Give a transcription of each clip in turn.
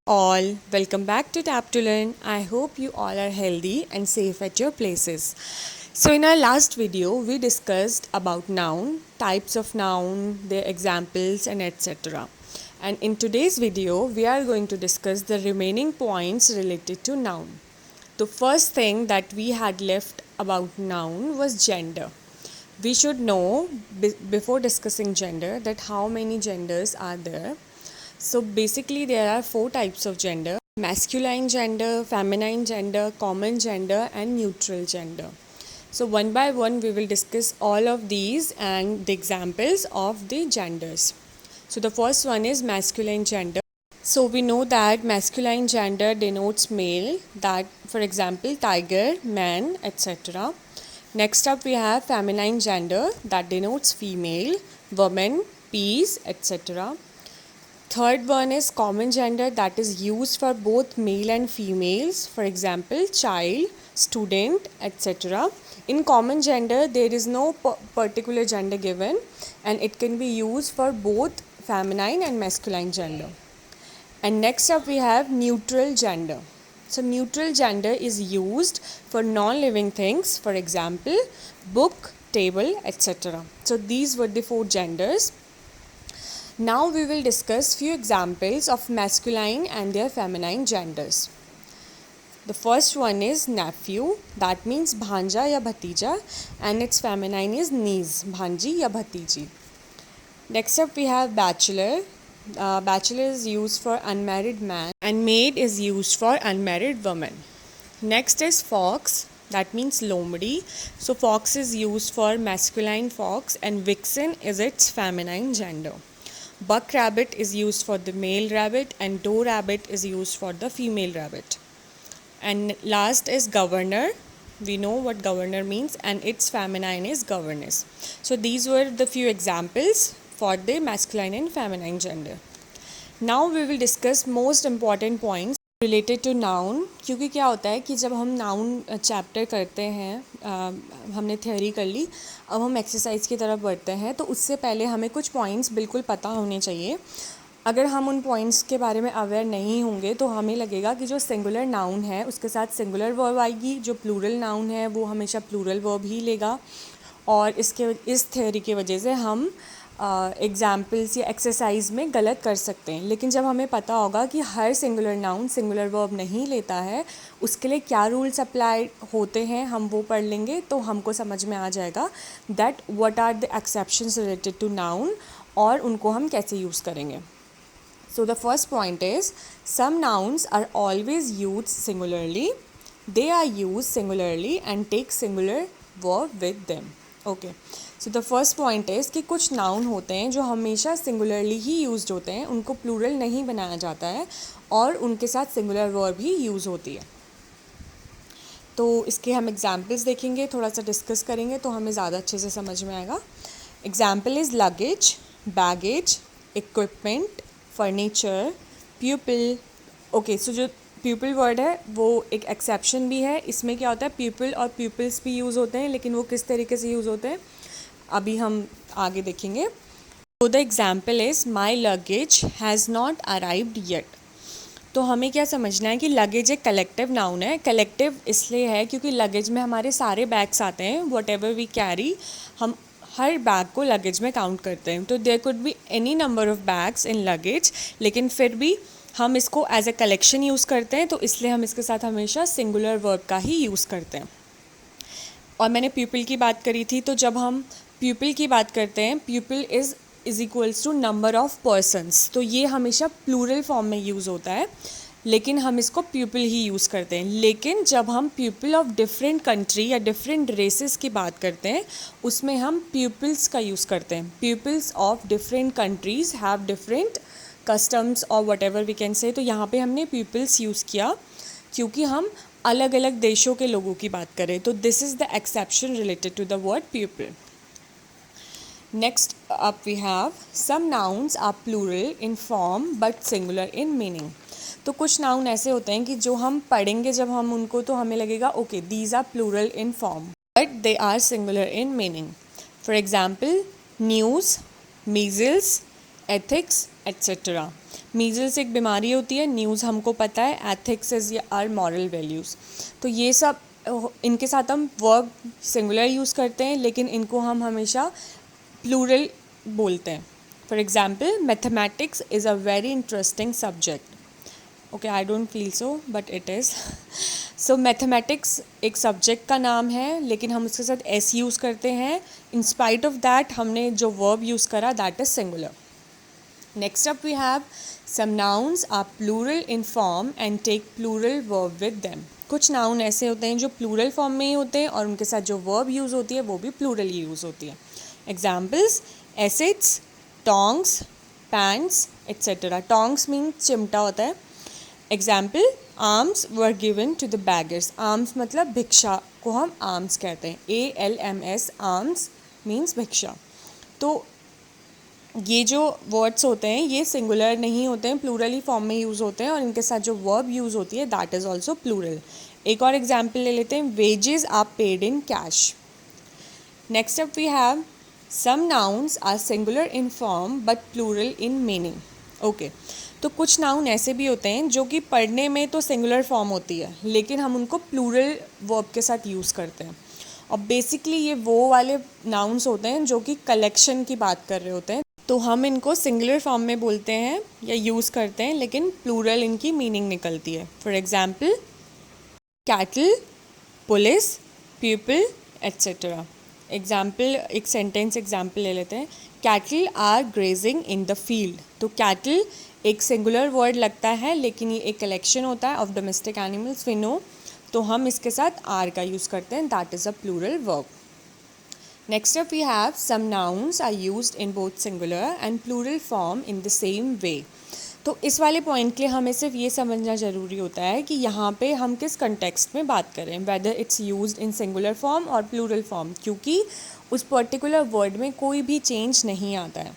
all, welcome back to Tap to Learn. I hope you all are healthy and safe at your places. So in our last video, we discussed about noun, types of noun, their examples and etc. And in today's video, we are going to discuss the remaining points related to noun. The first thing that we had left about noun was gender. We should know before discussing gender that how many genders are there. So basically there are 4 types of gender: masculine gender, feminine gender, common gender and neutral gender. So one by one we will discuss all of these and the examples of the genders. So the first one is masculine gender. So we know that masculine gender denotes male, that for example tiger, man, etc. Next up we have feminine gender, that denotes female, woman, peace, etc. Third one is common gender, that is used for both male and females, for example child, student, etc. In common gender there is no particular gender given and it can be used for both feminine and masculine gender. And next up we have neutral gender. So neutral gender is used for non-living things, for example book, table, etc. So these were the 4 genders. Now we will discuss few examples of masculine and their feminine genders. The first one is nephew, that means bhanja ya bhatija, and its feminine is niece, bhanji ya bhatiji. Next up we have bachelor. Bachelor is used for unmarried man and maid is used for unmarried woman. Next is fox, that means lomdi. So fox is used for masculine fox and vixen is its feminine gender. Buck rabbit is used for the male rabbit and doe rabbit is used for the female rabbit. And last is governor. We know what governor means and its feminine is governess. So these were the few examples for the masculine and feminine gender. Now we will discuss most important points related to noun, क्योंकि क्या होता है कि जब हम noun chapter करते हैं, हमने थ्योरी कर ली, अब हम एक्सरसाइज की तरफ बढ़ते हैं, तो उससे पहले हमें कुछ पॉइंट्स बिल्कुल पता होने चाहिए. अगर हम उन पॉइंट्स के बारे में अवेयर नहीं होंगे तो हमें लगेगा कि जो सिंगुलर नाउन है उसके साथ सिंगुलर वर्ब आएगी, जो प्लूरल नाउन है वो हमेशा प्लूरल वर्ब ही लेगा, और इस थ्योरी की वजह से हम एग्जाम्पल्स या एक्सरसाइज में गलत कर सकते हैं. लेकिन जब हमें पता होगा कि हर सिंगुलर नाउन सिंगुलर वर्ब नहीं लेता है, उसके लिए क्या रूल्स अप्लाई होते हैं हम वो पढ़ लेंगे, तो हमको समझ में आ जाएगा that what are the exceptions related to noun और उनको हम कैसे यूज़ करेंगे. So the first point is, some nouns are always used singularly. They are used singularly and take singular verb with them. Okay. So the first point is कि कुछ noun होते हैं जो हमेशा singularly ही used होते हैं, उनको plural नहीं बनाया जाता है और उनके साथ singular verb ही use होती है. तो इसके हम examples देखेंगे, थोड़ा सा discuss करेंगे तो हमें ज़्यादा अच्छे से समझ में आएगा. Example is luggage, baggage, equipment, furniture, pupil. Okay, so जो प्यूपिल वर्ड है वो एक एक्सेप्शन भी है. इसमें क्या होता है, प्यूपिल और प्यूपिल्स भी यूज़ होते हैं, लेकिन वो किस तरीके से यूज़ होते हैं अभी हम आगे देखेंगे. तो the example is my luggage has not arrived yet. तो हमें क्या समझना है कि लगेज एक कलेक्टिव नाउन है. कलेक्टिव इसलिए है क्योंकि लगेज में हमारे सारे बैग्स आते हैं, वट एवर वी कैरी, हम हर बैग को लगेज में काउंट करते हैं. तो there could be any number of bags in luggage, लेकिन फिर भी हम इसको एज ए कलेक्शन यूज़ करते हैं, तो इसलिए हम इसके साथ हमेशा सिंगुलर वर्ब का ही यूज़ करते हैं. और मैंने प्यूपिल की बात करी थी, तो जब हम प्यूपिल की बात करते हैं, pupil is equals to number of persons, तो ये हमेशा प्लूरल फॉर्म में यूज़ होता है, लेकिन हम इसको प्यूपिल ही यूज़ करते हैं. लेकिन जब हम प्यूपिल ऑफ डिफरेंट कंट्री या डिफरेंट रेसेस की बात करते हैं, उसमें हम प्यूपिल्स का यूज़ करते हैं. Pupils of different countries have different customs और whatever we can say. तो यहाँ पे हमने प्यूपिल्स यूज़ किया क्योंकि हम अलग अलग देशों के लोगों की बात करें. तो this is the exception related to the word pupil. Next up we have, some nouns are plural in form but singular in meaning. तो कुछ नाउन ऐसे होते हैं कि जो हम पढ़ेंगे जब हम उनको, तो हमें लगेगा okay these are plural in form but they are singular in meaning. For example news, measles, ethics, etc. Measles एक बीमारी होती है, न्यूज़ हमको पता है, ethics is our moral values. तो ये सब इनके साथ हम वर्ब सिंगुलर यूज़ करते हैं, लेकिन इनको हम हमेशा प्लूरल बोलते हैं. For example, mathematics is a very interesting subject. Okay, I don't feel so but it is. So mathematics एक सब्जेक्ट का नाम है, लेकिन हम उसके साथ एस यूज़ करते हैं. इन स्पाइट ऑफ दैट हमने जो वर्ब यूज़ करा that is singular. Next up we have some nouns are plural in form and take plural verb with them. कुछ नाउन ऐसे होते हैं जो प्लूरल फॉर्म में ही होते हैं और उनके साथ जो वर्ब यूज़ होती है वो भी प्लूरल ही यूज़ होती है. Examples, acids, tongs, pants, etcetera. Tongs mean चिमटा होता है. Example, alms were given to the beggars. Alms मतलब भिक्षा को हम आर्म्स कहते हैं. ALMS, आर्म्स मीन्स भिक्षा. तो ये जो वर्ड्स होते हैं ये सिंगुलर नहीं होते हैं, प्लूरल ही फॉर्म में यूज़ होते हैं और इनके साथ जो वर्ब यूज़ होती है दैट इज़ ऑल्सो प्लूरल. एक और एग्जाम्पल ले लेते हैं, wages are paid in cash. Next up we have some nouns are singular in form but plural in meaning. Okay, तो कुछ नाउन ऐसे भी होते हैं जो कि पढ़ने में तो सिंगुलर फॉर्म होती है लेकिन हम उनको प्लूरल वर्ब के साथ यूज़ करते हैं. और बेसिकली ये वो वाले नाउन्स होते हैं जो कि कलेक्शन की बात कर रहे होते हैं, तो हम इनको सिंगुलर फॉर्म में बोलते हैं या यूज़ करते हैं लेकिन प्लूरल इनकी मीनिंग निकलती है. For example, cattle, police, people, etcetera. Example, एक सेंटेंस एग्जाम्पल ले लेते हैं, cattle are grazing in the field. तो कैटल एक सिंगुलर वर्ड लगता है लेकिन ये एक कलेक्शन होता है of domestic animals, we know. तो हम इसके साथ आर का यूज़ करते हैं, that is a plural verb. Next up we have some nouns are used in both singular and plural form in the same way. तो इस वाले पॉइंट के लिए हमें सिर्फ ये समझना ज़रूरी होता है कि यहाँ पे हम किस कंटेक्स्ट में बात करें, whether it's used in singular form और प्लूरल फॉर्म, क्योंकि उस पर्टिकुलर वर्ड में कोई भी चेंज नहीं आता है.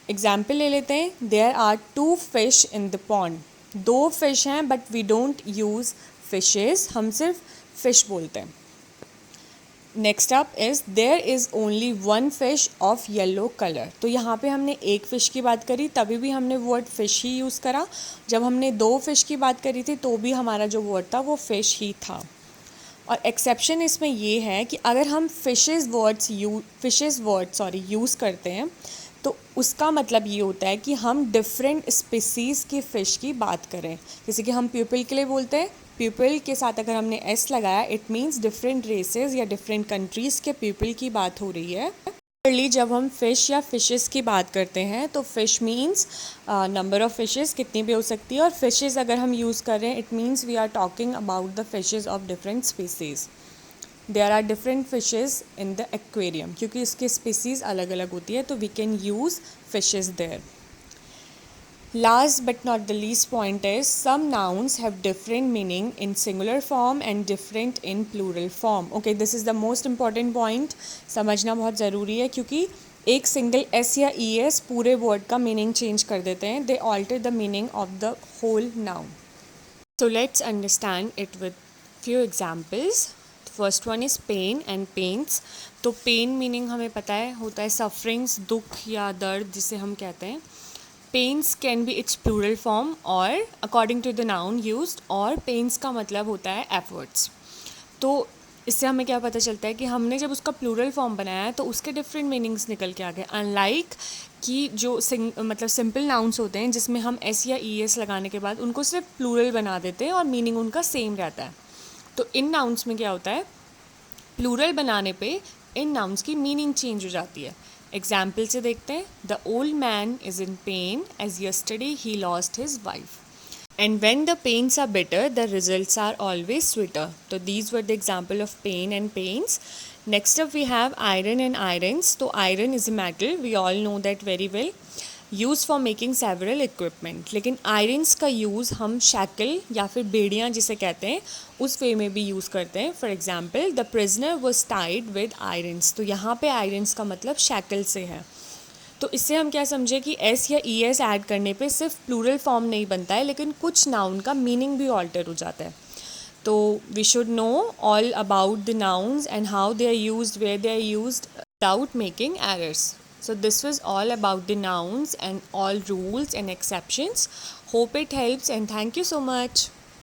एग्जाम्पल ले लेते हैं, there are 2 fish in the pond. 2 fish हैं but we don't use fishes, हम सिर्फ फिश बोलते हैं. Next up is there is only 1 fish of yellow colour. तो यहाँ पे हमने एक फ़िश की बात करी तभी भी हमने वर्ड फ़िश ही यूज़ करा. जब हमने 2 फिश की बात करी थी तो भी हमारा जो वर्ड था वो फ़िश ही था. और एक्सेप्शन इसमें ये है कि अगर हम फिशेज़ वर्ड यूज़ करते हैं तो उसका मतलब ये होता है कि हम डिफरेंट स्पीसीज़ की फ़िश की बात करें. जैसे कि हम पीपल के लिए बोलते हैं, पीपल के साथ अगर हमने एस लगाया इट मीन्स डिफरेंट रेसेस या डिफरेंट कंट्रीज़ के पीपल की बात हो रही है. जब हम फ़िश या फिशेस की बात करते हैं तो fish means number of fishes, कितनी भी हो सकती है. और फिशेस अगर हम यूज़ कर रहे हैं it means we are talking about the fishes of different species. There are different fishes in the aquarium, क्योंकि इसकी स्पीसीज़ अलग अलग होती है तो we can use fishes there. Last but not the least point is some nouns have different meaning in singular form and different in plural form. Okay, this is the most important point. समझना बहुत ज़रूरी है क्योंकि एक single S या E S पूरे word का meaning change कर देते हैं. They alter the meaning of the whole noun. So let's understand it with few examples. First one is pain and pains. तो पेन मीनिंग हमें पता है होता है सफरिंग्स, दुख या दर्द जिसे हम कहते हैं. Pens can be its plural form और according to the noun used, और पेन्स का मतलब होता है एफर्ट्स. तो इससे हमें क्या पता चलता है कि हमने जब उसका प्लूरल फॉर्म बनाया है तो उसके डिफरेंट मीनिंग्स निकल के आ गए. अनलाइक कि जो मतलब सिंपल नाउन्स होते हैं जिसमें हम एस या ई एस लगाने के बाद उनको सिर्फ प्लूरल बना देते हैं और मीनिंग उनका सेम रहता है. तो इन नाउन्स में क्या होता है, प्लूरल बनाने पे इन नाउन्स की मीनिंग चेंज हो जाती है. एग्जाम्पल से देखते हैं, the old man is in pain as yesterday he lost his wife. And when the pains are bitter, the results are always sweeter. So these were the example of pain and pains. Next up we have iron and irons. So iron is a metal, we all know that very well. Use for making several equipment. लेकिन irons का use हम shackle या फिर बेड़ियाँ जिसे कहते हैं उस वे में भी यूज़ करते हैं. For example, the prisoner was tied with irons. तो यहाँ पे आयरन्स का मतलब शैकल से है. तो इससे हम क्या समझे कि एस या ई एस ऐड करने पे सिर्फ प्लूरल फॉर्म नहीं बनता है लेकिन कुछ नाउन का मीनिंग भी ऑल्टर हो जाता है. तो we should know all about the nouns and how they are used, where they are used without making errors. So this was all about the nouns and all rules and exceptions. Hope it helps and thank you so much.